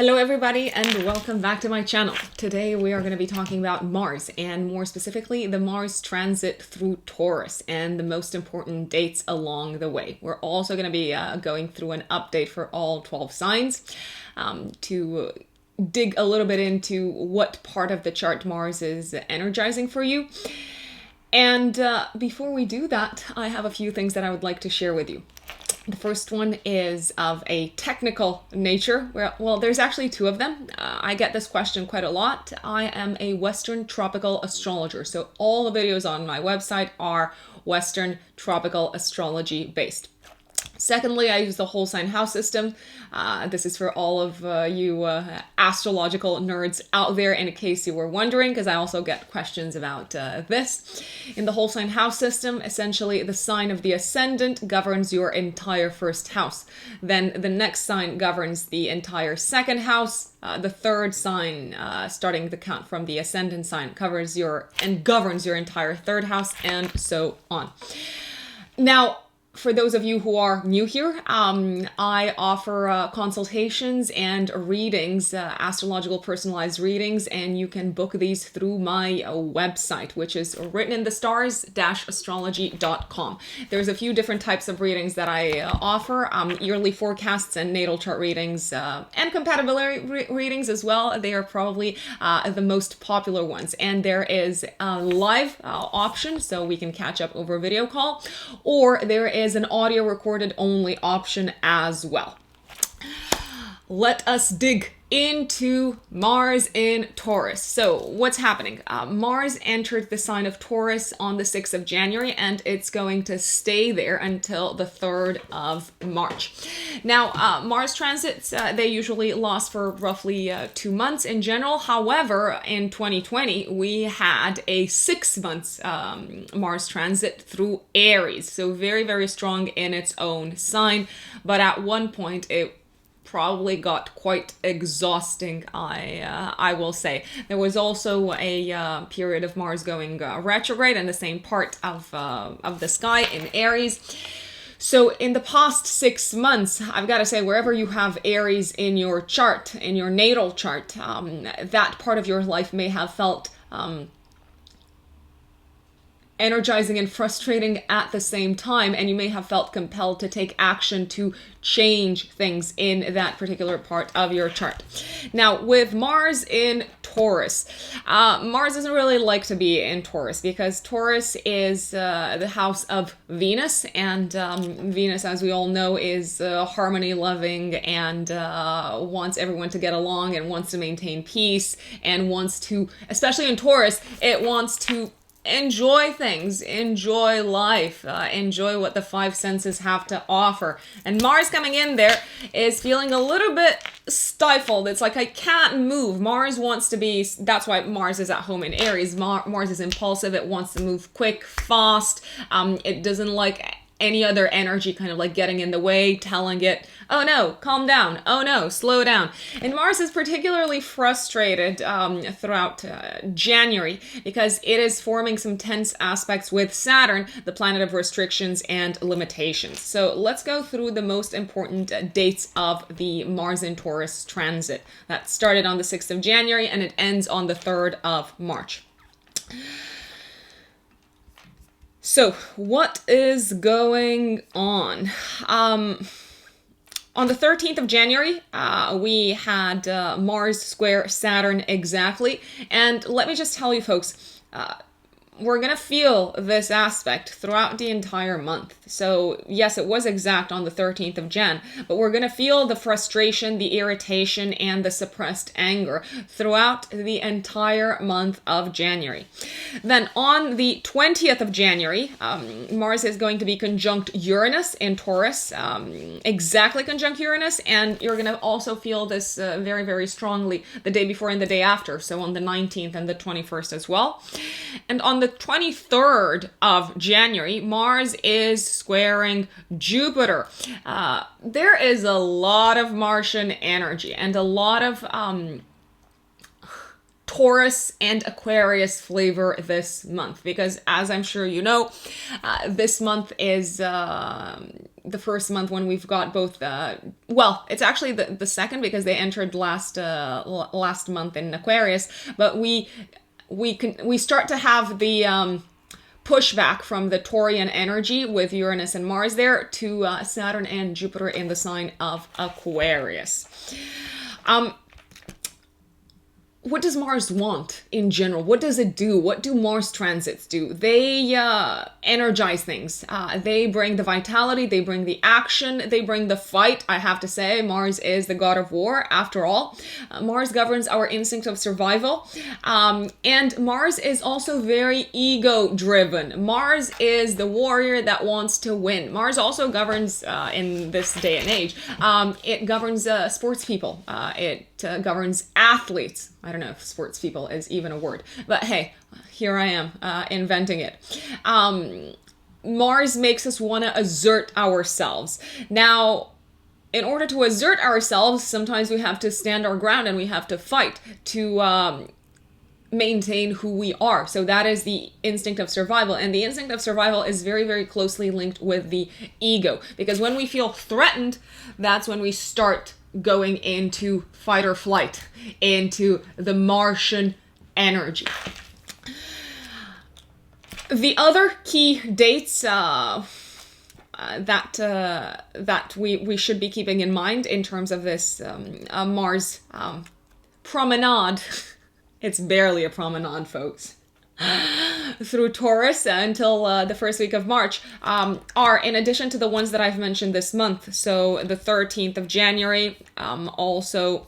Hello everybody and welcome back to my channel. Today we are going to be talking about Mars, and more specifically the Mars transit through Taurus and the most important dates along the way. We're also going to be going through an update for all 12 signs to dig a little bit into what part of the chart Mars is energizing for you. And before we do that, I have a few things that I would like to share with you. The first one is of a technical nature. Well, there's actually two of them. I get this question quite a lot. I am a Western tropical astrologer, so all the videos on my website are Western tropical astrology based. Secondly, I use the whole sign house system. This is for all of you astrological nerds out there, in case you were wondering, because I also get questions about this. In the whole sign house system, essentially the sign of the ascendant governs your entire first house. Then the next sign governs the entire second house. The third sign, starting the count from the ascendant sign, governs your entire third house, and so on. Now, for those of you who are new here, I offer consultations and readings, astrological personalized readings, and you can book these through my website, which is writteninthestars-astrology.com. There's a few different types of readings that I offer, yearly forecasts and natal chart readings, and compatibility readings as well. They are probably the most popular ones. And there is a live option, so we can catch up over a video call, or there is an audio recorded only option as well. Let us dig into Mars in Taurus. So what's happening? Mars entered the sign of Taurus on the 6th of January, and it's going to stay there until the 3rd of March. Now, Mars transits, they usually last for roughly 2 months in general. However, in 2020, we had a 6 months Mars transit through Aries. So very, very strong in its own sign. But at one point, it probably got quite exhausting, I will say. There was also a period of Mars going retrograde in the same part of the sky in Aries. So in the past 6 months, I've got to say, wherever you have Aries in your chart, in your natal chart, that part of your life may have felt energizing and frustrating at the same time, and you may have felt compelled to take action to change things in that particular part of your chart. Now, with Mars in Taurus, Mars doesn't really like to be in Taurus because Taurus is the house of Venus, and Venus, as we all know, is harmony-loving and wants everyone to get along and wants to maintain peace and wants to, especially in Taurus, it wants to enjoy things, enjoy life, enjoy what the five senses have to offer. And Mars coming in there is feeling a little bit stifled. It's like, I can't move. Mars wants to be, that's why Mars is at home in Aries. Mars is impulsive. It wants to move quick, fast. It doesn't like any other energy kind of like getting in the way, telling it, oh no, calm down, oh no, slow down. And Mars is particularly frustrated throughout January because it is forming some tense aspects with Saturn, the planet of restrictions and limitations. So let's go through the most important dates of the Mars in Taurus transit. That started on the 6th of January and it ends on the 3rd of March. So, what is going on? On the 13th of January, we had Mars square Saturn exactly. And let me just tell you folks, we're going to feel this aspect throughout the entire month. So yes, it was exact on the 13th of Jan, but we're going to feel the frustration, the irritation, and the suppressed anger throughout the entire month of January. Then on the 20th of January, Mars is going to be conjunct Uranus in Taurus, exactly conjunct Uranus, and you're going to also feel this very, very strongly the day before and the day after, so on the 19th and the 21st as well. And on the 23rd of January, Mars is squaring Jupiter. There is a lot of Martian energy and a lot of Taurus and Aquarius flavor this month because, as I'm sure you know, this month is the first month when we've got both well, it's actually the second because they entered last month in Aquarius, but we start to have the pushback from the Taurian energy with Uranus and Mars there to Saturn and Jupiter in the sign of Aquarius. What does Mars want in general? What does it do? What do Mars transits do? They energize things. They bring the vitality, they bring the action, they bring the fight. I have to say, Mars is the god of war, after all. Mars governs our instinct of survival. And Mars is also very ego-driven. Mars is the warrior that wants to win. Mars also governs, in this day and age, it governs sports people. It governs athletes. I don't know if sports people is even a word, but hey, here I am inventing it. Mars makes us want to assert ourselves. Now, in order to assert ourselves, sometimes we have to stand our ground and we have to fight to maintain who we are. So that is the instinct of survival. And the instinct of survival is very, very closely linked with the ego. Because when we feel threatened, that's when we start going into fight or flight, into the Martian energy. The other key dates that we should be keeping in mind in terms of this Mars promenade, it's barely a promenade, folks, through Taurus until the first week of March, are, in addition to the ones that I've mentioned this month, so the 13th of January, also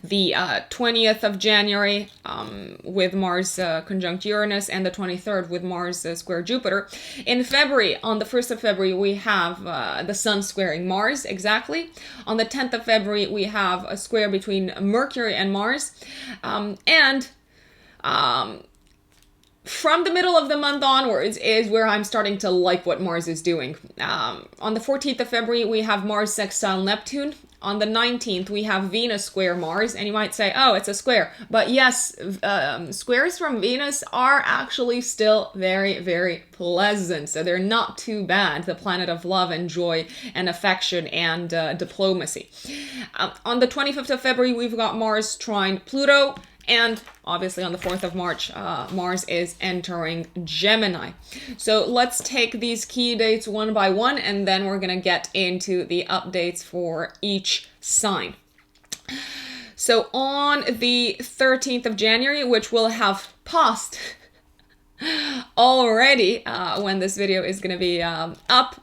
the 20th of January with Mars conjunct Uranus, and the 23rd with Mars square Jupiter. In February, on the 1st of February, we have the Sun squaring Mars, exactly. On the 10th of February, we have a square between Mercury and Mars. From the middle of the month onwards is where I'm starting to like what Mars is doing. On the 14th of February, we have Mars sextile Neptune. On the 19th, we have Venus square Mars, and you might say, oh, it's a square. But yes, squares from Venus are actually still very, very pleasant. So they're not too bad, the planet of love and joy and affection and diplomacy. On the 25th of February, we've got Mars trine Pluto. And obviously on the 4th of March, Mars is entering Gemini. So let's take these key dates one by one, and then we're going to get into the updates for each sign. So on the 13th of January, which will have passed already when this video is going to be up,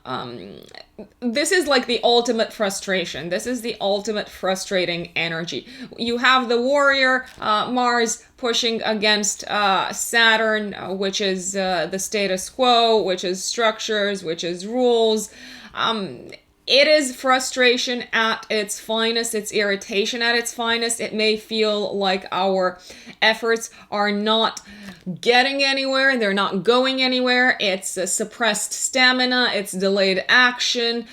this is like the ultimate frustration. This is the ultimate frustrating energy. You have the warrior Mars pushing against Saturn, which is the status quo, which is structures, which is rules. It is frustration at its finest. It's irritation at its finest. It may feel like our efforts are not getting anywhere. They're not going anywhere. It's a suppressed stamina. It's delayed action.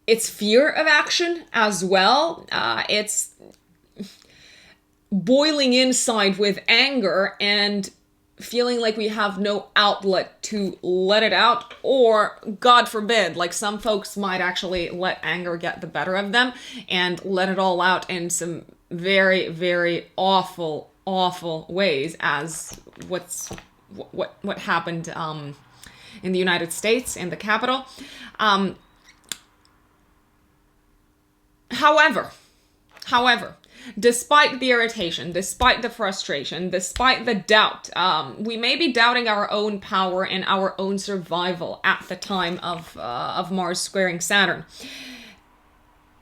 It's fear of action as well. It's boiling inside with anger and feeling like we have no outlet to let it out, or God forbid, like some folks might actually let anger get the better of them and let it all out in some very, very awful ways, as what happened in the United States, in the Capitol. However, despite the irritation, despite the frustration, despite the doubt, we may be doubting our own power and our own survival at the time of Mars squaring Saturn.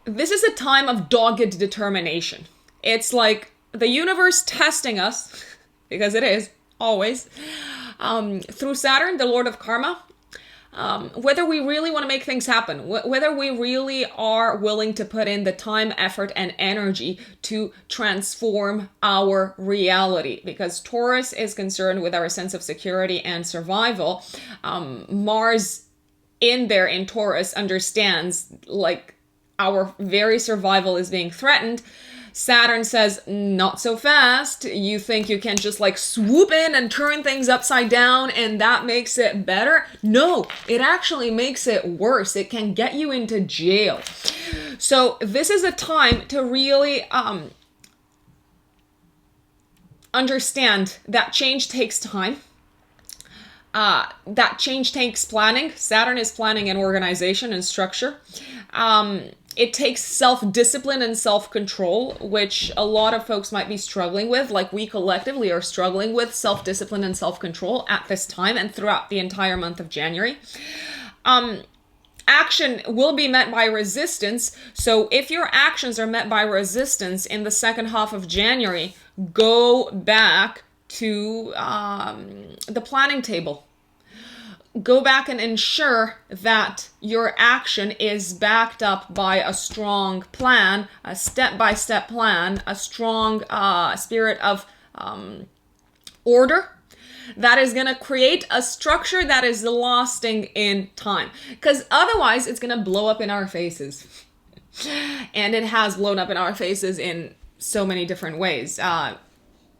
This is a time of dogged determination. It's like the universe testing us, because it is, always, through Saturn, the Lord of Karma, whether we really want to make things happen, whether we really are willing to put in the time, effort, and energy to transform our reality. Because Taurus is concerned with our sense of security and survival. Mars in Taurus understands, like, our very survival is being threatened. Saturn says, not so fast. You think you can just like swoop in and turn things upside down and that makes it better? No, it actually makes it worse. It can get you into jail. So this is a time to really understand that change takes time. That change takes planning. Saturn is planning and organization and structure. It takes self-discipline and self-control, which a lot of folks might be struggling with. Like we collectively are struggling with self-discipline and self-control at this time and throughout the entire month of January. Action will be met by resistance. So if your actions are met by resistance in the second half of January, go back to the planning table. Go back and ensure that your action is backed up by a strong plan, a step-by-step plan, a strong spirit of order that is going to create a structure that is lasting in time. Because otherwise, it's going to blow up in our faces. And it has blown up in our faces in so many different ways.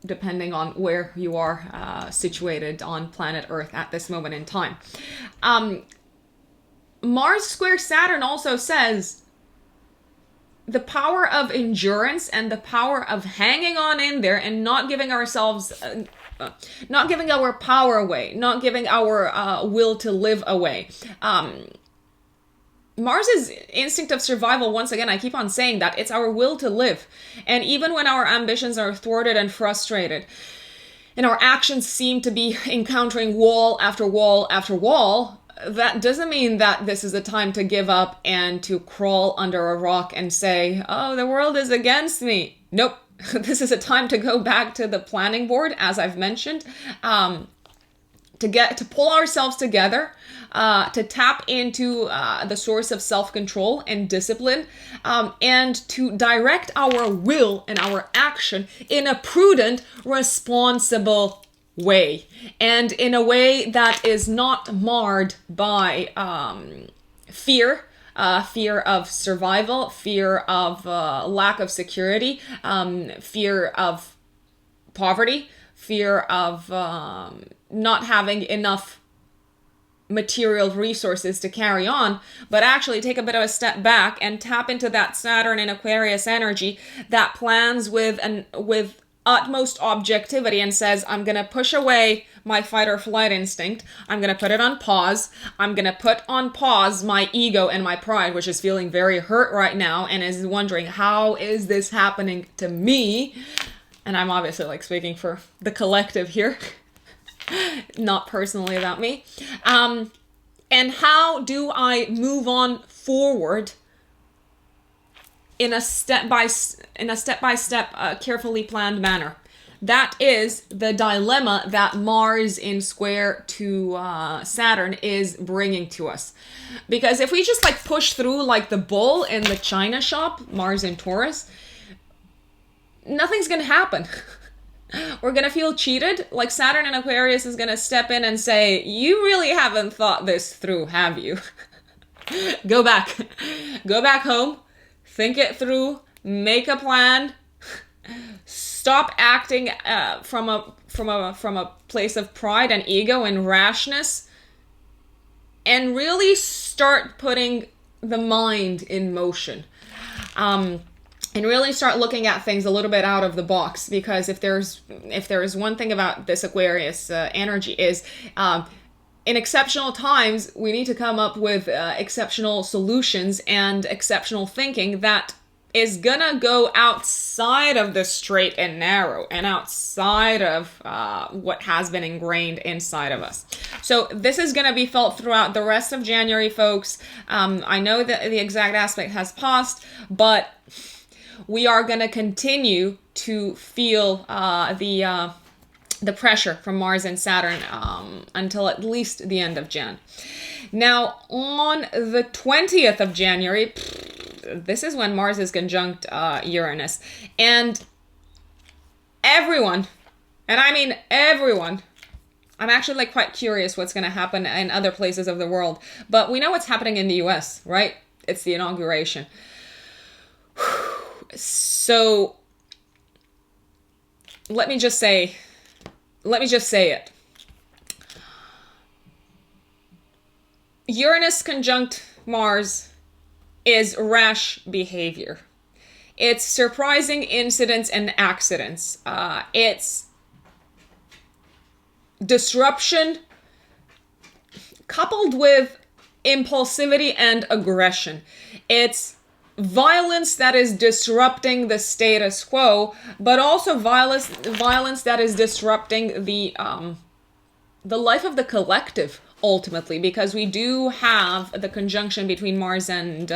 Depending on where you are situated on planet Earth at this moment in time. Mars square Saturn also says the power of endurance and the power of hanging on in there and not giving ourselves, not giving our power away, not giving our will to live away. Mars' instinct of survival, once again, I keep on saying that, it's our will to live. And even when our ambitions are thwarted and frustrated, and our actions seem to be encountering wall after wall after wall, that doesn't mean that this is a time to give up and to crawl under a rock and say, oh, the world is against me. Nope. This is a time to go back to the planning board, as I've mentioned, to pull ourselves together, to tap into the source of self-control and discipline, and to direct our will and our action in a prudent, responsible way, and in a way that is not marred by fear of survival, fear of lack of security, fear of poverty, fear of not having enough material resources to carry on, but actually take a bit of a step back and tap into that Saturn and Aquarius energy that plans with utmost objectivity and says, I'm going to push away my fight or flight instinct. I'm going to put it on pause. I'm going to put on pause my ego and my pride, which is feeling very hurt right now and is wondering, how is this happening to me? And I'm obviously like speaking for the collective here. Not personally about me. And how do I move on forward in a step-by-step, carefully planned manner? That is the dilemma that Mars in square to Saturn is bringing to us. Because if we just like push through like the bull in the china shop, Mars in Taurus, nothing's gonna happen. We're going to feel cheated. Like Saturn and Aquarius is going to step in and say, you really haven't thought this through, have you? Go back. Go back home. Think it through. Make a plan. Stop acting from a place of pride and ego and rashness. And really start putting the mind in motion. And really start looking at things a little bit out of the box, because if there's one thing about this Aquarius energy is, in exceptional times, we need to come up with exceptional solutions and exceptional thinking that is gonna go outside of the straight and narrow and outside of what has been ingrained inside of us. So this is gonna be felt throughout the rest of January, folks. I know that the exact aspect has passed, but we are going to continue to feel the pressure from Mars and Saturn until at least the end of Jan. Now, on the 20th of January, this is when Mars is conjunct Uranus. And everyone, and I mean everyone, I'm actually like quite curious what's going to happen in other places of the world. But we know what's happening in the US, right? It's the inauguration. So let me just say it. Uranus conjunct Mars is rash behavior. It's surprising incidents and accidents. It's disruption coupled with impulsivity and aggression. It's violence that is disrupting the status quo, but also violence that is disrupting the life of the collective, ultimately, because we do have the conjunction between Mars and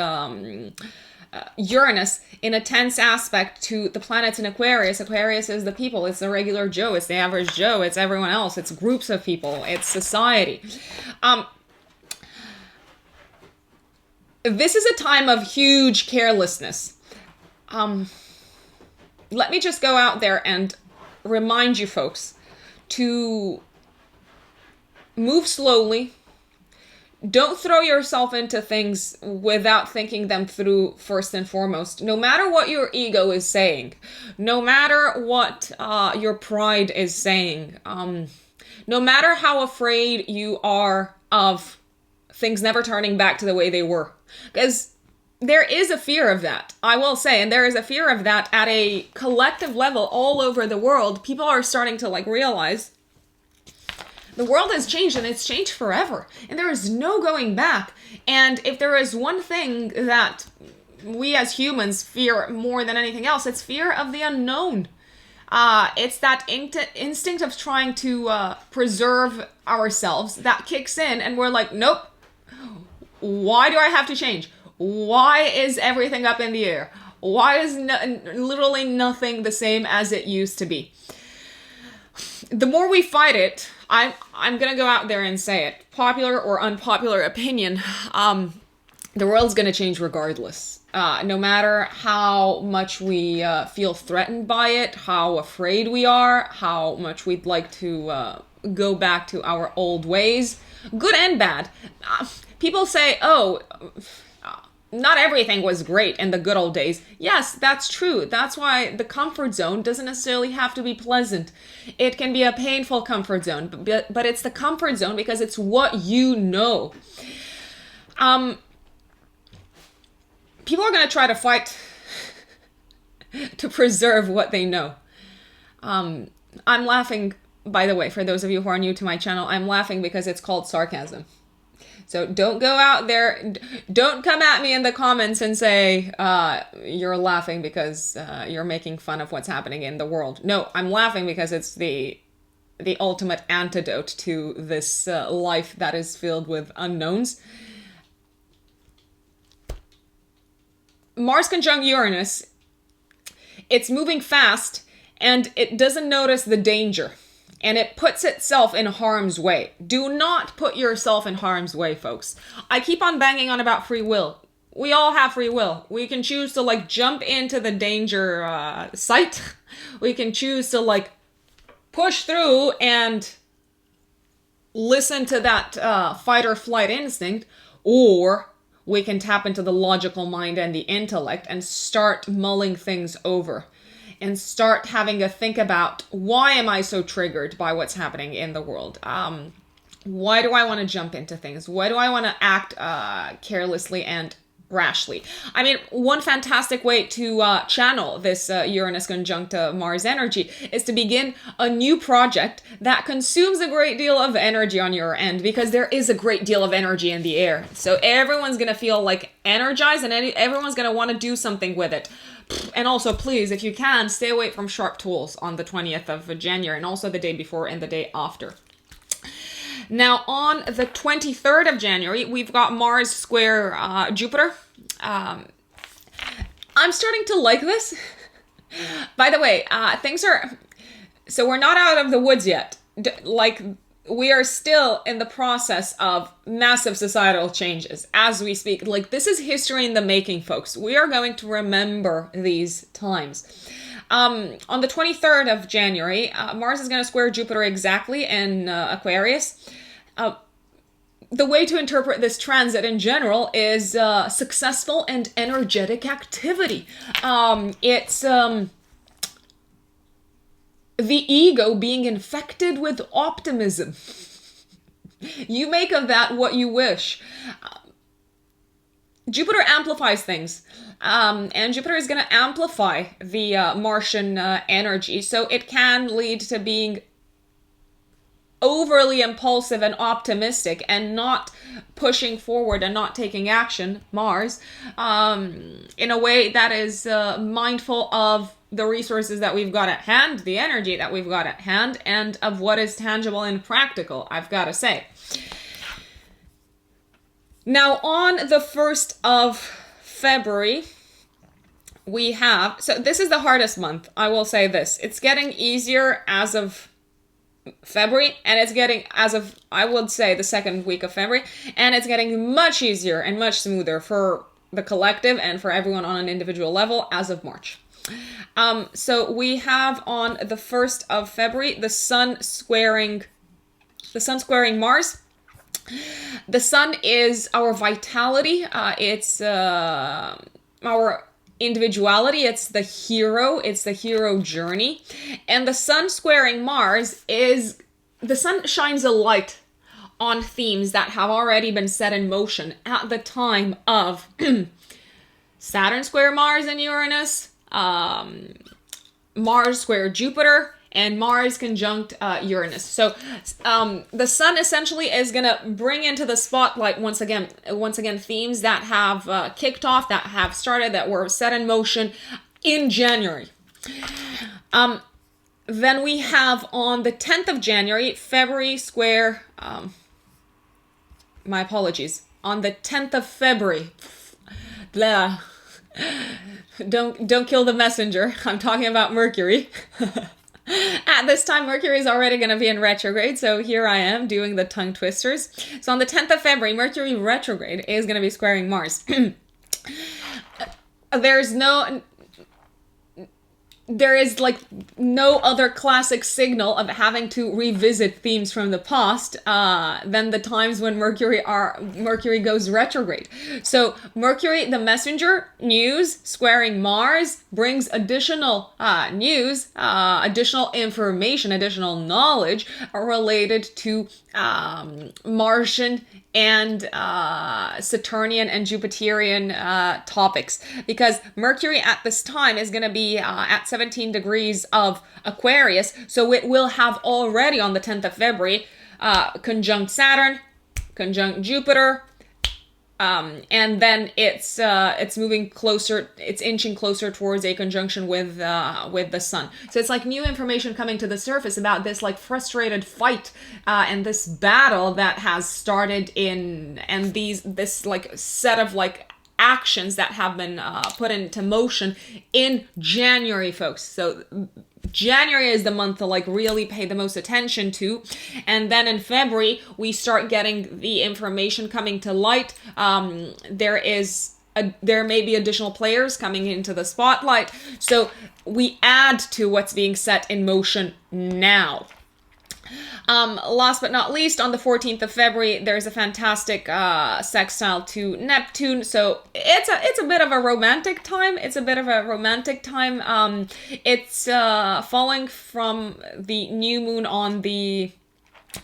Uranus in a tense aspect to the planets in Aquarius. Aquarius is the people, it's the regular Joe, it's the average Joe, it's everyone else, it's groups of people, it's society. This is a time of huge carelessness. Let me just go out there and remind you folks to move slowly. Don't throw yourself into things without thinking them through first and foremost. No matter what your ego is saying, no matter what your pride is saying, no matter how afraid you are of things never turning back to the way they were. Because there is a fear of that, I will say, and there is a fear of that at a collective level all over the world. People are starting to realize the world has changed, and it's changed forever, and there is no going back. And if there is one thing that we as humans fear more than anything else, it's fear of the unknown. It's that instinct of trying to preserve ourselves that kicks in, and we're like, nope. Why do I have to change? Why is everything up in the air? Why is literally nothing the same as it used to be? The more we fight it, I'm gonna go out there and say it, popular or unpopular opinion, the world's gonna change regardless. No matter how much we feel threatened by it, how afraid we are, how much we'd like to go back to our old ways, good and bad. People say, oh, not everything was great in the good old days. Yes, that's true. That's why the comfort zone doesn't necessarily have to be pleasant. It can be a painful comfort zone, but it's the comfort zone because it's what you know. People are going to try to fight to preserve what they know. I'm laughing, by the way, for those of you who are new to my channel, I'm laughing because it's called sarcasm. So don't go out there, don't come at me in the comments and say you're laughing because you're making fun of what's happening in the world. No, I'm laughing because it's the ultimate antidote to this life that is filled with unknowns. Mars conjunct Uranus, it's moving fast and it doesn't notice the danger. And it puts itself in harm's way. Do not put yourself in harm's way, folks. I keep on banging on about free will. We all have free will. We can choose to jump into the danger site. We can choose to push through and listen to that fight or flight instinct. Or we can tap into the logical mind and the intellect and start mulling things over. And start having a think about, why am I so triggered by what's happening in the world? Why do I want to jump into things? Why do I want to act carelessly and rashly? I mean, one fantastic way to channel this Uranus conjunct Mars energy is to begin a new project that consumes a great deal of energy on your end, because there is a great deal of energy in the air. So everyone's going to feel energized, and everyone's going to want to do something with it. And also, please, if you can, stay away from sharp tools on the 20th of January, and also the day before and the day after. Now, on the 23rd of January, we've got Mars square Jupiter. I'm starting to like this. By the way, things are... So we're not out of the woods yet. We are still in the process of massive societal changes as we speak. This is history in the making, folks. We are going to remember these times. On the 23rd of January, Mars is going to square Jupiter exactly in Aquarius. The way to interpret this transit in general is successful and energetic activity. It's the ego being infected with optimism. You make of that what you wish. Jupiter amplifies things, and Jupiter is going to amplify the Martian energy, so it can lead to being overly impulsive and optimistic and not pushing forward and not taking action, Mars, in a way that is mindful of the resources that we've got at hand, the energy that we've got at hand, and of what is tangible and practical, I've got to say. Now, on the 1st of February, we have, so this is the hardest month, I will say this. It's getting easier as of February, and it's getting, as of, I would say, the second week of February, and it's getting much easier and much smoother for the collective and for everyone on an individual level as of March. So we have on the 1st of February, the sun squaring Mars. The sun is our vitality. It's our individuality. It's the hero journey. And the sun squaring Mars is, the sun shines a light on themes that have already been set in motion at the time of Saturn square Mars and Uranus, Mars square Jupiter, and Mars conjunct Uranus. So the sun essentially is going to bring into the spotlight once again themes that have kicked off, that have started, that were set in motion in January. Then we have on the 10th of January, February square, my apologies, on the 10th of February, blah, don't kill the messenger, I'm talking about Mercury. At this time, Mercury is already going to be in retrograde, so here I am doing the tongue twisters. So on the 10th of February, Mercury retrograde is going to be squaring Mars. There is like no other classic signal of having to revisit themes from the past than the times when Mercury goes retrograde. So Mercury, the messenger, news, squaring Mars, brings additional news, additional information, additional knowledge related to Martian and Saturnian and Jupiterian topics, because Mercury at this time is going to be at 17 degrees of Aquarius, so it will have already on the 10th of February conjunct Saturn, conjunct Jupiter, and then it's moving closer, it's inching closer towards a conjunction with the sun. So it's like new information coming to the surface about this like frustrated fight and this battle that has started and this like set of like actions that have been put into motion in January, folks. So January is the month to like really pay the most attention to, and then in February we start getting the information coming to light. There may be additional players coming into the spotlight, so we add to what's being set in motion now. Last but not least, on the 14th of February, there's a fantastic sextile to Neptune. So it's a bit of a romantic time. It's falling from the new moon on the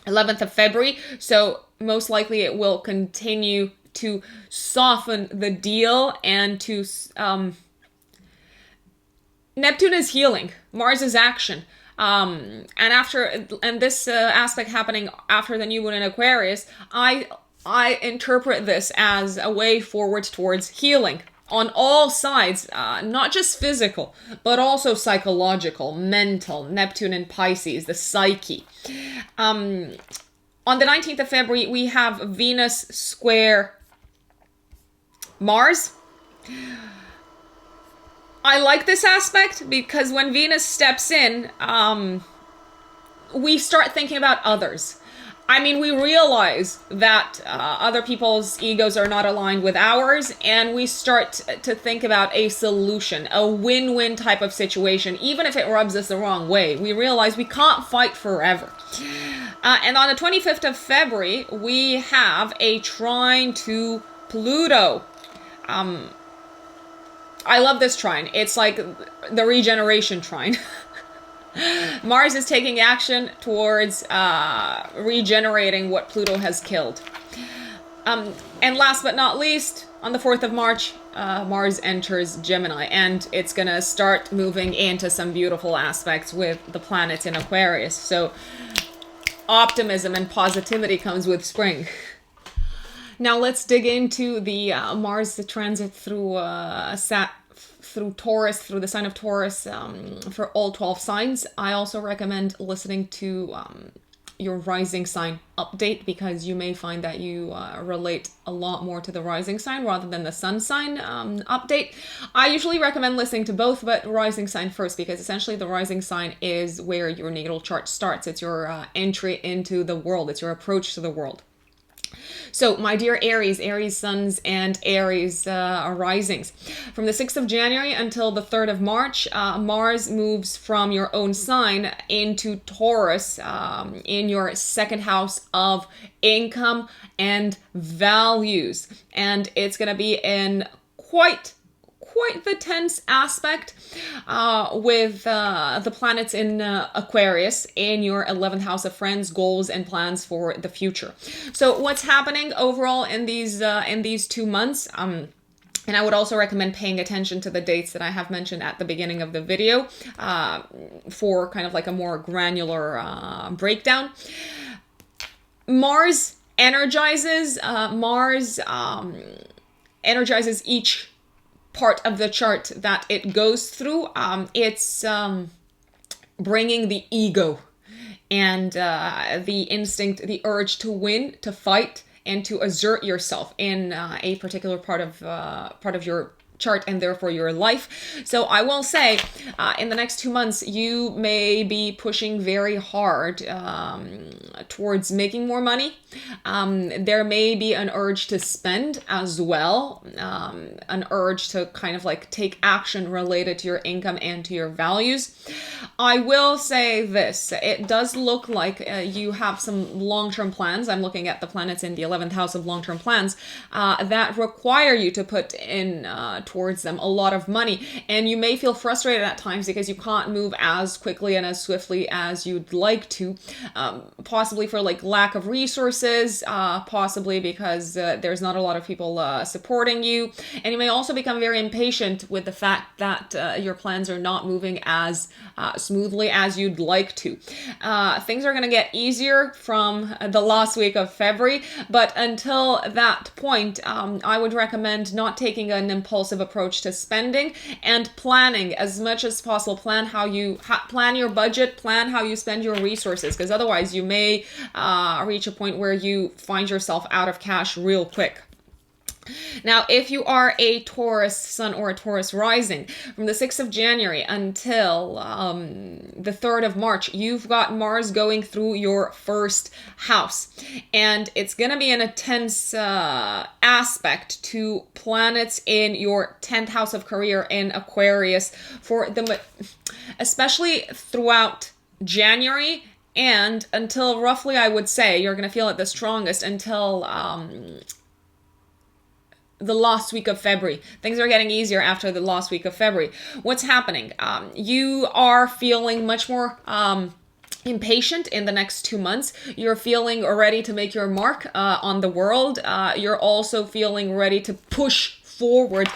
11th of February. So most likely it will continue to soften the deal and to Neptune is healing. Mars is action. And this aspect happening after the new moon in Aquarius, I interpret this as a way forward towards healing on all sides, not just physical, but also psychological, mental, Neptune and Pisces, the psyche. On the 19th of February, we have Venus square Mars. I like this aspect because when Venus steps in, we start thinking about others. I mean, we realize that other people's egos are not aligned with ours, and we start to think about a solution, a win-win type of situation, even if it rubs us the wrong way. We realize we can't fight forever. And on the 25th of February, we have a trine to Pluto. I love this trine. It's like the regeneration trine. Mars is taking action towards regenerating what Pluto has killed. And last but not least, on the 4th of March, Mars enters Gemini, and it's going to start moving into some beautiful aspects with the planets in Aquarius. So optimism and positivity comes with spring. Now let's dig into the Mars transit through Taurus, through the sign of Taurus, for all 12 signs. I also recommend listening to your rising sign update, because you may find that you relate a lot more to the rising sign rather than the sun sign update. I usually recommend listening to both, but rising sign first, because essentially the rising sign is where your natal chart starts. It's your entry into the world. It's your approach to the world. So, my dear Aries, Aries suns and Aries risings. From the 6th of January until the 3rd of March, Mars moves from your own sign into Taurus in your second house of income and values. And it's going to be in quite the tense aspect with the planets in Aquarius in your 11th house of friends, goals, and plans for the future. So what's happening overall in these 2 months? And I would also recommend paying attention to the dates that I have mentioned at the beginning of the video for kind of like a more granular breakdown. Mars energizes. Energizes each part of the chart that it goes through. It's bringing the ego and the instinct, the urge to win, to fight, and to assert yourself in a particular part of your chart, and therefore your life. So I will say in the next 2 months you may be pushing very hard towards making more money. There may be an urge to spend as well, an urge to kind of like take action related to your income and to your values. I will say this, it does look like you have some long-term plans. I'm looking at the planets in the 11th house of long-term plans that require you to put in towards them a lot of money, and you may feel frustrated at times because you can't move as quickly and as swiftly as you'd like to, possibly for like lack of resources, possibly because there's not a lot of people supporting you, and you may also become very impatient with the fact that your plans are not moving as smoothly as you'd like to. Things are going to get easier from the last week of February, but until that point, I would recommend not taking an impulsive approach to spending and planning as much as possible. Plan how you plan your budget, plan how you spend your resources, because otherwise you may reach a point where you find yourself out of cash real quick. Now, if you are a Taurus sun or a Taurus rising, from the 6th of January until the 3rd of March, you've got Mars going through your first house. And it's going to be an intense aspect to planets in your 10th house of career in Aquarius, for the, especially throughout January and until roughly, I would say, you're going to feel it the strongest until the last week of February. Things are getting easier after the last week of February. What's happening? You are feeling much more impatient in the next 2 months. You're feeling ready to make your mark on the world. You're also feeling ready to push forward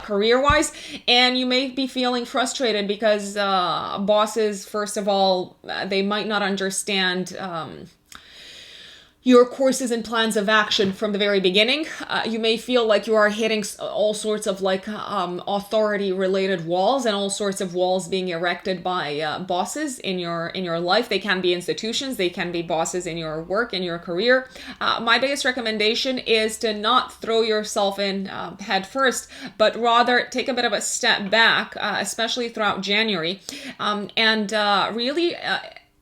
career-wise, and you may be feeling frustrated because bosses, first of all, they might not understand your courses and plans of action from the very beginning. You may feel like you are hitting all sorts of like authority related walls, and all sorts of walls being erected by bosses in your life. They can be institutions, they can be bosses in your work, in your career. My biggest recommendation is to not throw yourself in head first, but rather take a bit of a step back, especially throughout January, and really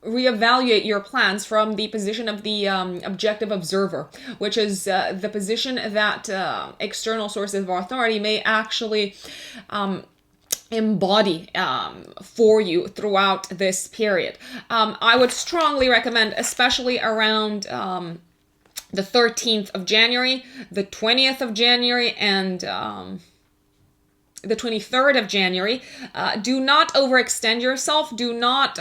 reevaluate your plans from the position of the objective observer, which is the position that external sources of authority may actually embody for you throughout this period. I would strongly recommend, especially around the 13th of January, the 20th of January, and the 23rd of January. Do not overextend yourself. Do not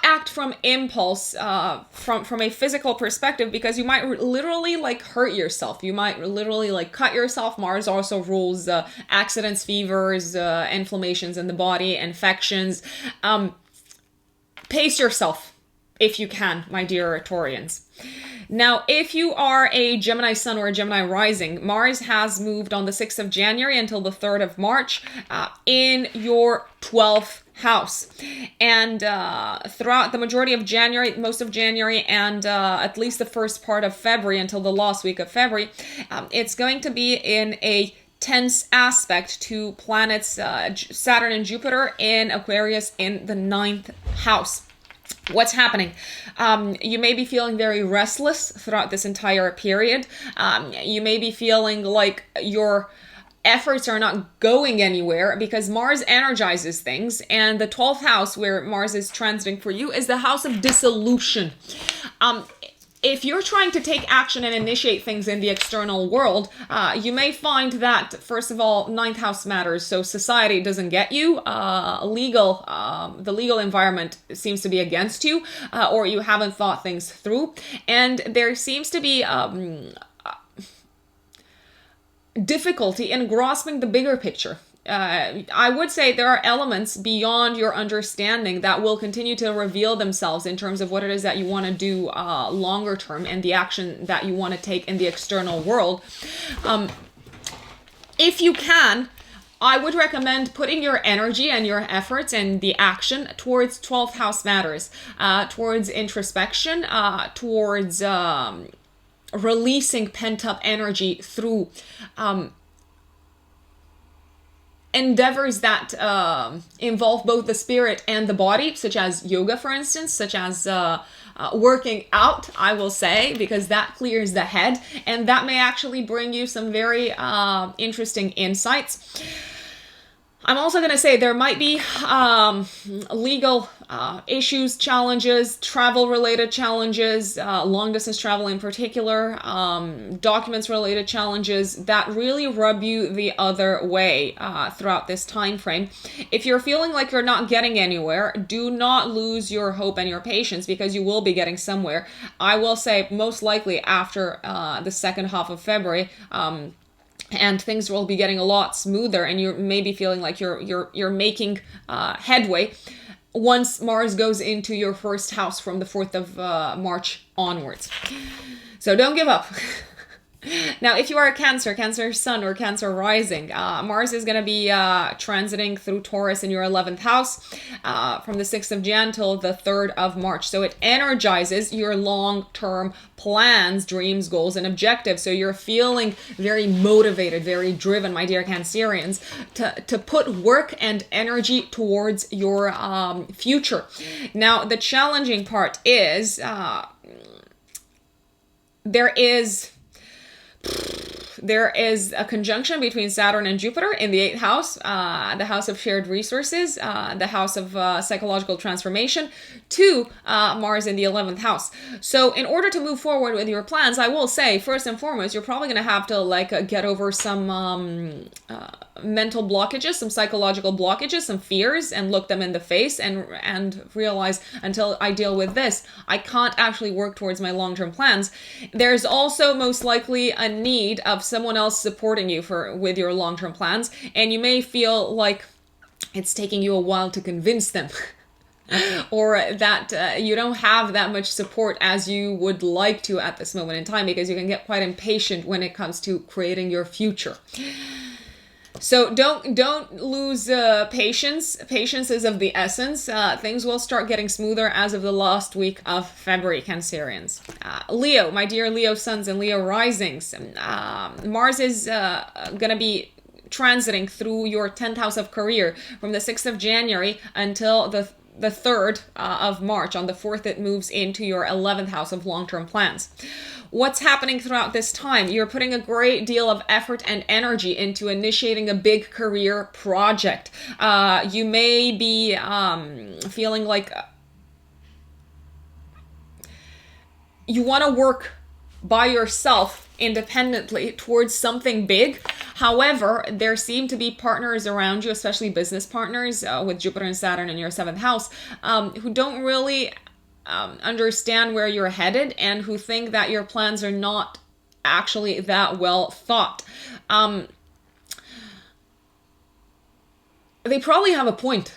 act from impulse, from a physical perspective, because you might literally like hurt yourself. You might literally like cut yourself. Mars also rules accidents, fevers, inflammations in the body, infections. Pace yourself if you can, my dear Taurians. Now, if you are a Gemini sun or a Gemini rising, Mars has moved on the 6th of January until the 3rd of March in your 12th house. And throughout the majority of January, most of January, and at least the first part of February until the last week of February, it's going to be in a tense aspect to planets Saturn and Jupiter in Aquarius in the 9th house. What's happening? You may be feeling very restless throughout this entire period. You may be feeling like your efforts are not going anywhere because Mars energizes things, and the 12th house where Mars is transiting for you is the house of dissolution. If you're trying to take action and initiate things in the external world, you may find that, first of all, 9th house matters. So society doesn't get you. The legal environment seems to be against you, or you haven't thought things through. And there seems to be difficulty in grasping the bigger picture. I would say there are elements beyond your understanding that will continue to reveal themselves in terms of what it is that you want to do longer term and the action that you want to take in the external world. If you can, I would recommend putting your energy and your efforts and the action towards 12th house matters, towards introspection, towards releasing pent-up energy through endeavors that involve both the spirit and the body, such as yoga, for instance, such as working out, I will say, because that clears the head, and that may actually bring you some very interesting insights. I'm also going to say there might be legal issues, challenges, travel-related challenges, long-distance travel in particular, documents-related challenges that really rub you the other way throughout this time frame. If you're feeling like you're not getting anywhere, do not lose your hope and your patience, because you will be getting somewhere. I will say most likely after the second half of February, and things will be getting a lot smoother, and you may be feeling like you're making headway once Mars goes into your first house from the 4th of March onwards. So don't give up. Now, if you are a Cancer sun or Cancer rising, Mars is going to be transiting through Taurus in your 11th house from the 6th of Jan till the 3rd of March. So it energizes your long-term plans, dreams, goals, and objectives. So you're feeling very motivated, very driven, my dear Cancerians, to put work and energy towards your future. Now, the challenging part is there is a conjunction between Saturn and Jupiter in the 8th house, the house of shared resources, the house of psychological transformation, to Mars in the 11th house. So in order to move forward with your plans, I will say, first and foremost, you're probably going to have to get over some mental blockages, some psychological blockages, some fears, and look them in the face and realize, until I deal with this, I can't actually work towards my long-term plans. There's also most likely a need of someone else supporting you with your long-term plans, and you may feel like it's taking you a while to convince them. Or that you don't have that much support as you would like to at this moment in time, because you can get quite impatient when it comes to creating your future. So don't lose patience. Patience is of the essence. Things will start getting smoother as of the last week of February, Cancerians. Leo, my dear Leo suns and Leo risings. Mars is going to be transiting through your 10th house of career from the 6th of January until the 3rd of March. On the 4th, it moves into your 11th house of long-term plans. What's happening throughout this time? You're putting a great deal of effort and energy into initiating a big career project. You may be feeling like you want to work by yourself independently towards something big. However, there seem to be partners around you, especially business partners with Jupiter and Saturn in your 7th house, who don't really understand where you're headed and who think that your plans are not actually that well thought. They probably have a point,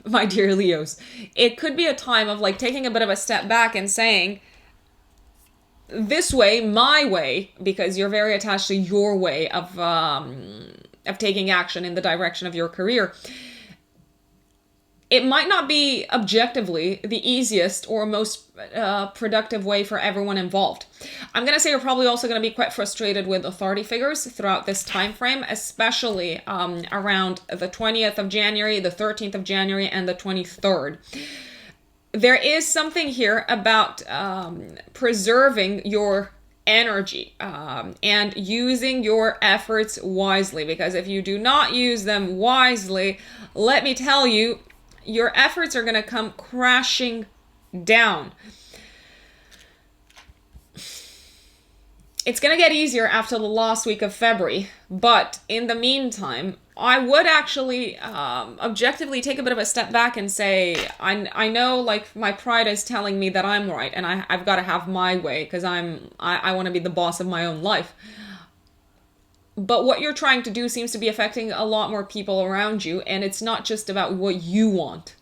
my dear Leos. It could be a time of like taking a bit of a step back and saying, this way, my way, because you're very attached to your way of taking action in the direction of your career. It might not be objectively the easiest or most productive way for everyone involved. I'm going to say you're probably also going to be quite frustrated with authority figures throughout this time frame, especially around the 20th of January, the 13th of January, and the 23rd. There is something here about preserving your energy and using your efforts wisely, because if you do not use them wisely, let me tell you, your efforts are going to come crashing down. It's going to get easier after the last week of February, but in the meantime, I would actually objectively take a bit of a step back and say, I know like my pride is telling me that I'm right and I've got to have my way because I want to be the boss of my own life. But what you're trying to do seems to be affecting a lot more people around you, and it's not just about what you want.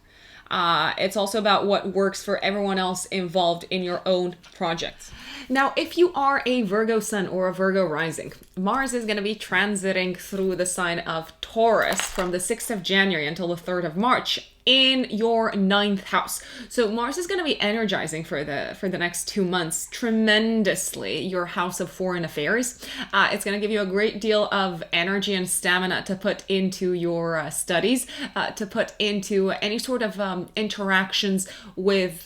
It's also about what works for everyone else involved in your own projects. Now, if you are a Virgo sun or a Virgo rising, Mars is going to be transiting through the sign of Taurus from the 6th of January until the 3rd of March in your 9th house. So Mars is going to be energizing for the next 2 months tremendously your house of foreign affairs. It's going to give you a great deal of energy and stamina to put into your studies, to put into any sort of interactions with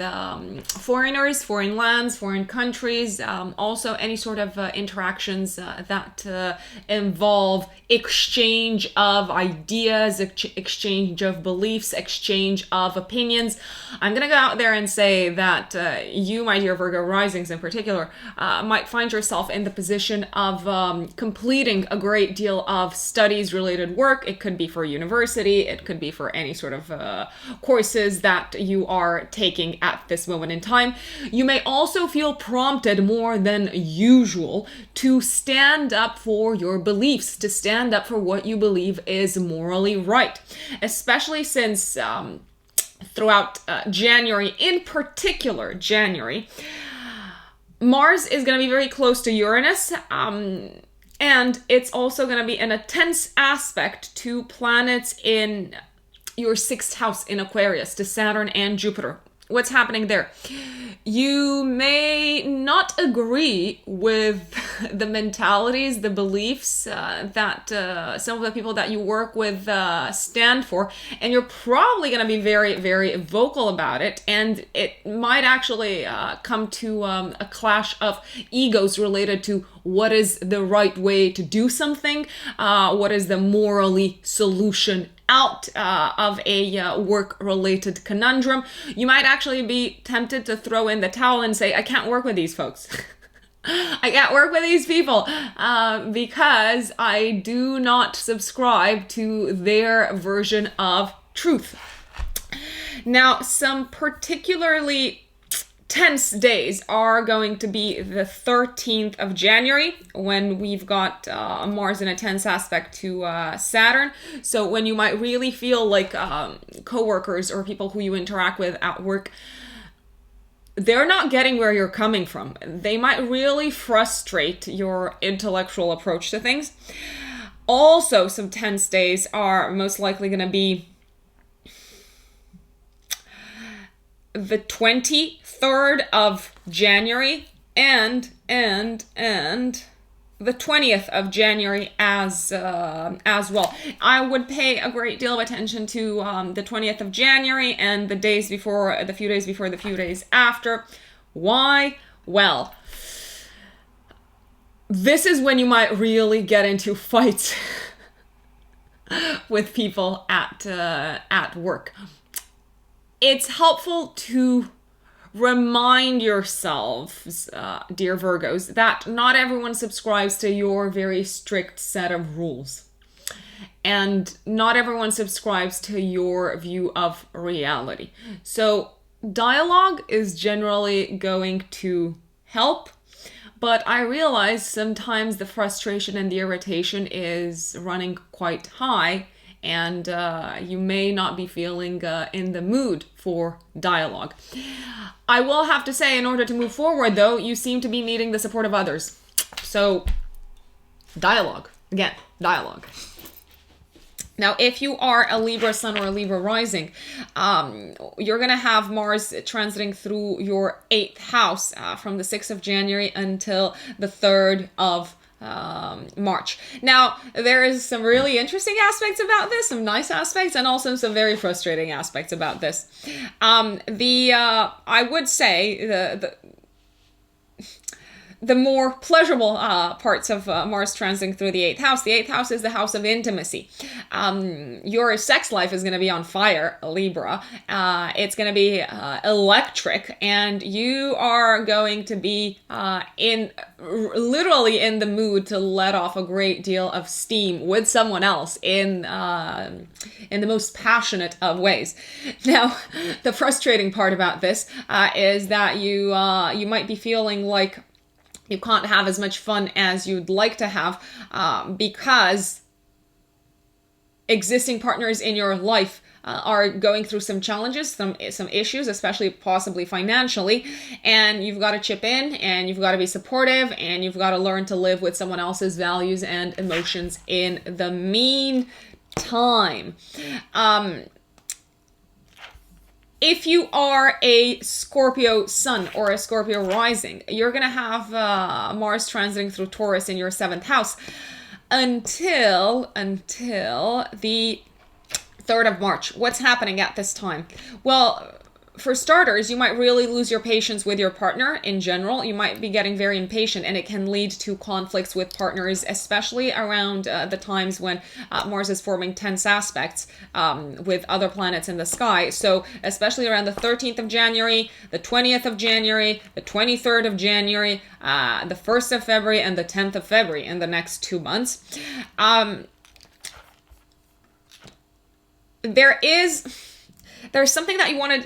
foreigners, foreign lands, foreign countries, also any sort of interactions that involve exchange of ideas, exchange of beliefs, exchange of opinions. I'm going to go out there and say that you, my dear Virgo risings in particular, might find yourself in the position of completing a great deal of studies-related work. It could be for university, it could be for any sort of courses that you are taking at this moment in time. You may also feel prompted more than usual to stand up for your beliefs, to stand up for what you believe is morally right, especially since throughout January, in particular January, Mars is going to be very close to Uranus, and it's also going to be in a tense aspect to planets in your 6th house in Aquarius, to Saturn and Jupiter. What's happening there? You may not agree with the mentalities, the beliefs that some of the people that you work with stand for, and you're probably going to be very, very vocal about it, and it might actually come to a clash of egos related to what is the right way to do something, what is the morally solution out of a work-related conundrum. You might actually be tempted to throw in the towel and say, I can't work with these folks. I can't work with these people because I do not subscribe to their version of truth. Now, some particularly tense days are going to be the 13th of January when we've got Mars in a tense aspect to Saturn. So when you might really feel like coworkers or people who you interact with at work, they're not getting where you're coming from. They might really frustrate your intellectual approach to things. Also, some tense days are most likely going to be the 23rd of January and the 20th of January as well. I would pay a great deal of attention to the 20th of January and the days before, the few days before, the few days after. Why? Well, this is when you might really get into fights with people at work. It's helpful to remind yourselves, dear Virgos, that not everyone subscribes to your very strict set of rules. And not everyone subscribes to your view of reality. So dialogue is generally going to help, but I realize sometimes the frustration and the irritation is running quite high, and you may not be feeling in the mood for dialogue. I will have to say, in order to move forward, though, you seem to be needing the support of others. So dialogue. Again, dialogue. Now, if you are a Libra sun or a Libra rising, you're going to have Mars transiting through your 8th house from the 6th of January until the 3rd of March. Now, there is some really interesting aspects about this, some nice aspects, and also some very frustrating aspects about this. I would say the more pleasurable parts of Mars transiting through the 8th house. The 8th house is the house of intimacy. Your sex life is going to be on fire, Libra. It's going to be electric, and you are going to be literally in the mood to let off a great deal of steam with someone else in the most passionate of ways. Now, the frustrating part about this is that you might be feeling like you can't have as much fun as you'd like to have because existing partners in your life are going through some challenges, some issues, especially possibly financially, and you've got to chip in, and you've got to be supportive, and you've got to learn to live with someone else's values and emotions in the meantime. If you are a Scorpio sun or a Scorpio rising, you're going to have Mars transiting through Taurus in your 7th house until the 3rd of March. What's happening at this time? Well, for starters, you might really lose your patience with your partner in general. You might be getting very impatient, and it can lead to conflicts with partners, especially around the times when Mars is forming tense aspects with other planets in the sky. So especially around the 13th of January, the 20th of January, the 23rd of January, the 1st of February, and the 10th of February in the next 2 months. There's something that you want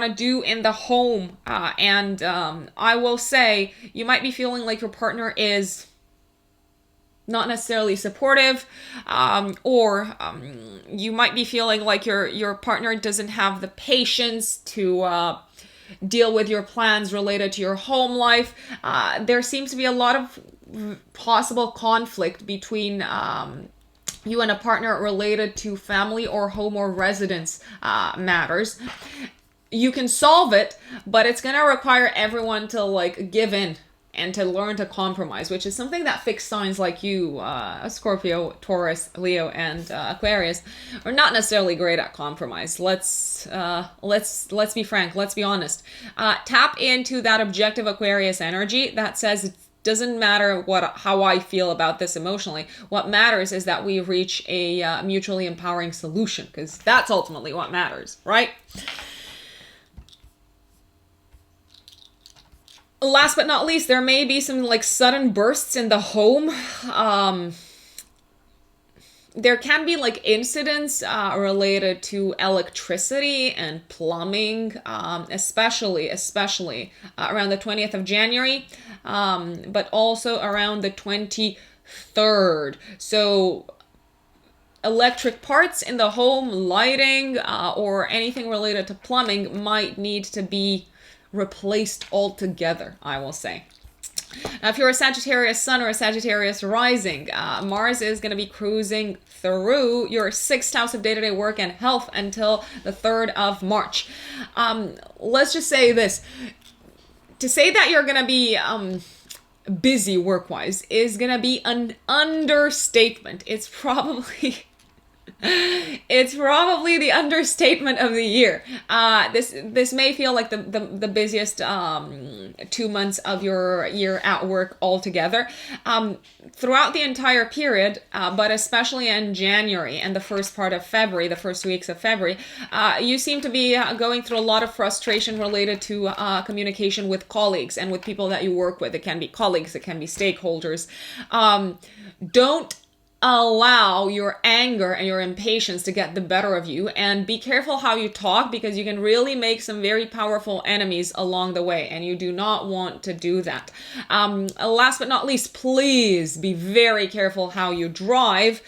to do in the home, and I will say you might be feeling like your partner is not necessarily supportive, or you might be feeling like your partner doesn't have the patience to deal with your plans related to your home life. There seems to be a lot of possible conflict between you and a partner related to family or home or residence matters. You can solve it, but it's going to require everyone to give in and to learn to compromise, which is something that fixed signs like you, Scorpio, Taurus, Leo, and Aquarius, are not necessarily great at compromise. Let's be frank. Let's be honest. Tap into that objective Aquarius energy that says it doesn't matter how I feel about this emotionally. What matters is that we reach a mutually empowering solution, because that's ultimately what matters, right? Last but not least, there may be some sudden bursts in the home. There can be incidents related to electricity and plumbing, especially around the 20th of January, but also around the 23rd. So electric parts in the home, lighting, or anything related to plumbing might need to be replaced altogether, I will say. Now, if you're a Sagittarius sun or a Sagittarius rising, Mars is going to be cruising through your 6th house of day-to-day work and health until the 3rd of March. Let's just say this. To say that you're going to be busy work-wise is going to be an understatement. It's probably It's probably the understatement of the year. This may feel like the busiest 2 months of your year at work altogether. Throughout the entire period, but especially in January and the first part of February, the first weeks of February, you seem to be going through a lot of frustration related to communication with colleagues and with people that you work with. It can be colleagues, it can be stakeholders. Don't allow your anger and your impatience to get the better of you, and be careful how you talk, because you can really make some very powerful enemies along the way, and you do not want to do that. Last but not least, please be very careful how you drive,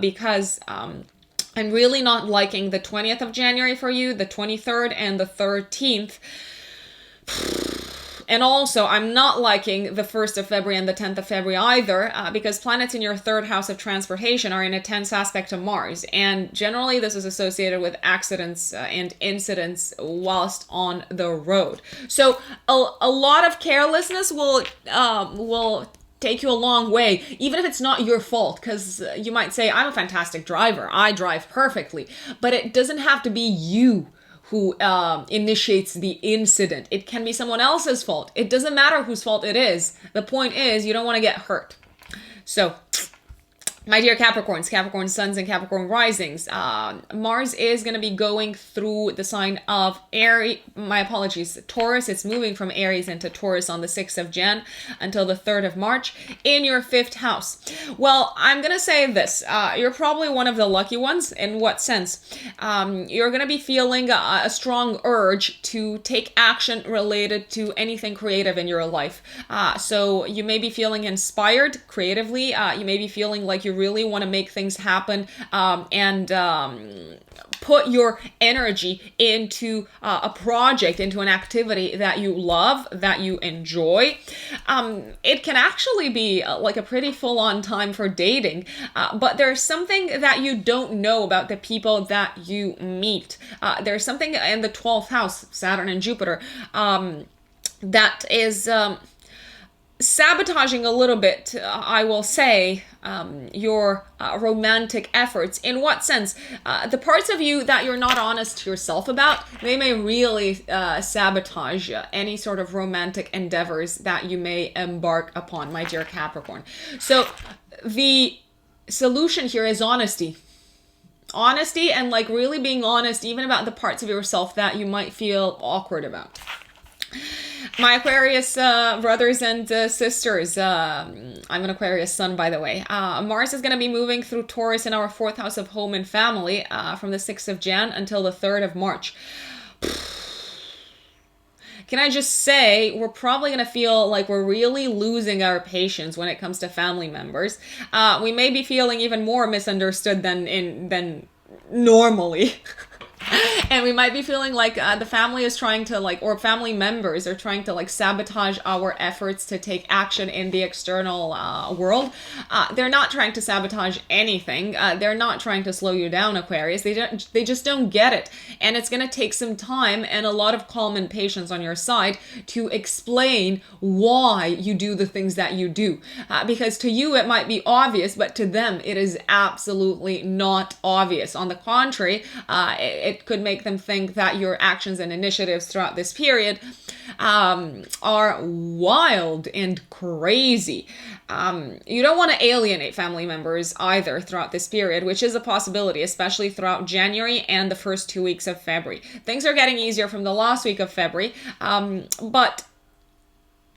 because I'm really not liking the 20th of January for you, the 23rd and the 13th. And also, I'm not liking the 1st of February and the 10th of February either, because planets in your third house of transportation are in a tense aspect to Mars. And generally, this is associated with accidents and incidents whilst on the road. So a lot of carelessness will take you a long way, even if it's not your fault, because you might say, I'm a fantastic driver, I drive perfectly, but it doesn't have to be you who initiates the incident. It can be someone else's fault. It doesn't matter whose fault it is. The point is, you don't want to get hurt. So, my dear Capricorns, Capricorn suns and Capricorn risings, Mars is going to be going through the sign of Aries, Taurus. It's moving from Aries into Taurus on the 6th of Jan until the 3rd of March in your 5th house. Well, I'm going to say this. You're probably one of the lucky ones. In what sense? You're going to be feeling a strong urge to take action related to anything creative in your life. So you may be feeling inspired creatively. You may be feeling like you really want to make things happen, and put your energy into a project, into an activity that you love, that you enjoy. It can actually be like a pretty full-on time for dating, but there's something that you don't know about the people that you meet. There's something in the 12th house, Saturn and Jupiter, that is sabotaging a little bit, I will say, your romantic efforts. In what sense? The parts of you that you're not honest to yourself about, they may really sabotage any sort of romantic endeavors that you may embark upon, my dear Capricorn. So the solution here is honesty. Honesty, and like really being honest even about the parts of yourself that you might feel awkward about. My Aquarius brothers and sisters, I'm an Aquarius sun, by the way. Mars is going to be moving through Taurus in our 4th house of home and family from the 6th of Jan until the 3rd of March. Can I just say, we're probably going to feel like we're really losing our patience when it comes to family members. We may be feeling even more misunderstood than normally. And we might be feeling like the family is trying to or family members are trying to sabotage our efforts to take action in the external world. They're not trying to sabotage anything. They're not trying to slow you down, Aquarius. They just don't get it. And it's going to take some time and a lot of calm and patience on your side to explain why you do the things that you do. Because to you, it might be obvious, but to them, it is absolutely not obvious. On the contrary, it could make them think that your actions and initiatives throughout this period are wild and crazy. You don't want to alienate family members either throughout this period, which is a possibility, especially throughout January and the first 2 weeks of February. Things are getting easier from the last week of February, but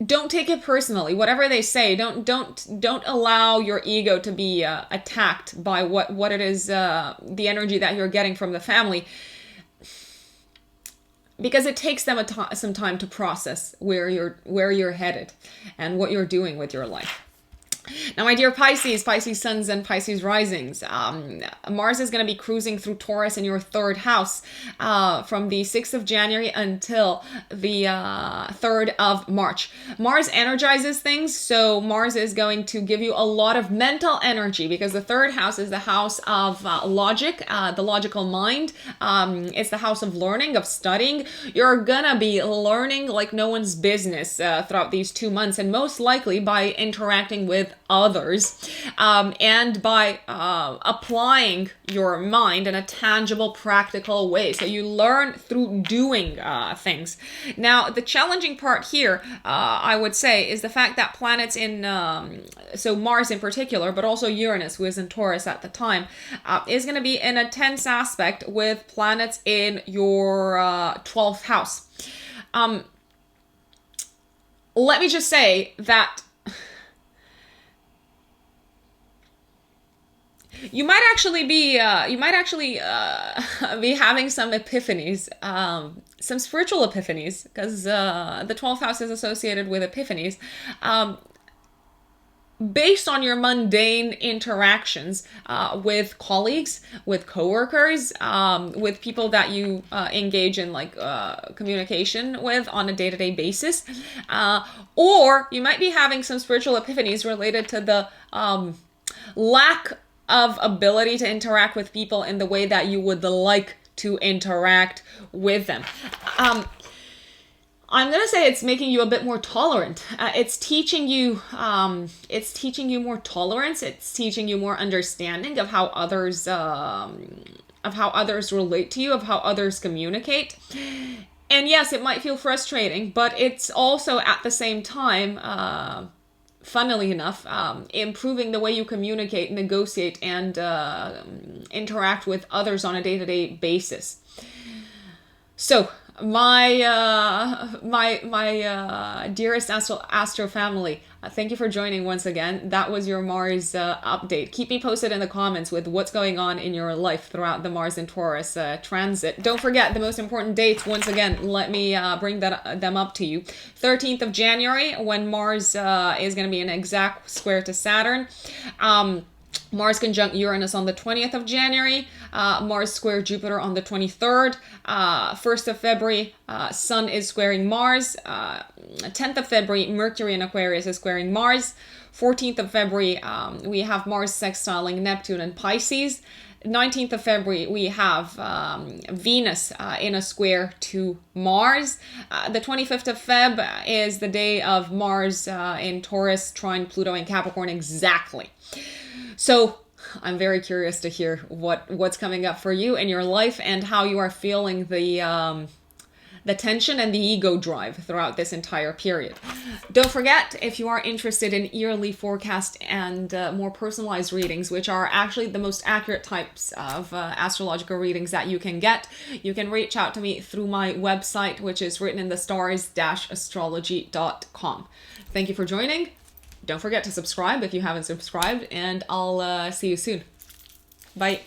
don't take it personally. Whatever they say, don't allow your ego to be attacked by what it is, the energy that you're getting from the family, because it takes them some time to process where you're headed and what you're doing with your life. Now, my dear Pisces, Pisces suns and Pisces risings, Mars is going to be cruising through Taurus in your 3rd house from the 6th of January until the 3rd of March. Mars energizes things, so Mars is going to give you a lot of mental energy, because the 3rd house is the house of logic, the logical mind. It's the house of learning, of studying. You're going to be learning like no one's business throughout these 2 months, and most likely by interacting with others, and by applying your mind in a tangible, practical way. So you learn through doing things. Now, the challenging part here, I would say, is the fact that planets in, so Mars in particular, but also Uranus, who is in Taurus at the time, is going to be in a tense aspect with planets in your 12th house. Let me just say that you might actually be having some epiphanies, some spiritual epiphanies, because the 12th house is associated with epiphanies, based on your mundane interactions with colleagues, with coworkers, with people that you engage in like communication with on a day-to-day basis, or you might be having some spiritual epiphanies related to the lack of ability to interact with people in the way that you would like to interact with them. I'm going to say it's making you a bit more tolerant. It's teaching you more tolerance. It's teaching you more understanding of how others relate to you, of how others communicate. And yes, it might feel frustrating, but it's also at the same time, funnily enough, improving the way you communicate, negotiate, and interact with others on a day-to-day basis. So, my dearest Astro family, thank you for joining once again. That was your Mars update. Keep me posted in the comments with what's going on in your life throughout the Mars and Taurus transit. Don't forget the most important dates. Once again, let me bring them up to you. 13th of January, when Mars is going to be in exact square to Saturn. Mars conjunct Uranus on the 20th of January, Mars square Jupiter on the 23rd, 1st of February, Sun is squaring Mars, 10th of February, Mercury in Aquarius is squaring Mars, 14th of February, we have Mars sextiling Neptune and Pisces, 19th of February, we have Venus in a square to Mars. The 25th of Feb is the day of Mars in Taurus, trine Pluto in Capricorn exactly. So I'm very curious to hear what's coming up for you in your life and how you are feeling the tension and the ego drive throughout this entire period. Don't forget, if you are interested in yearly forecast and more personalized readings, which are actually the most accurate types of astrological readings that you can get, you can reach out to me through my website, which is written in the stars-astrology.com. Thank you for joining. Don't forget to subscribe if you haven't subscribed, and I'll see you soon. Bye.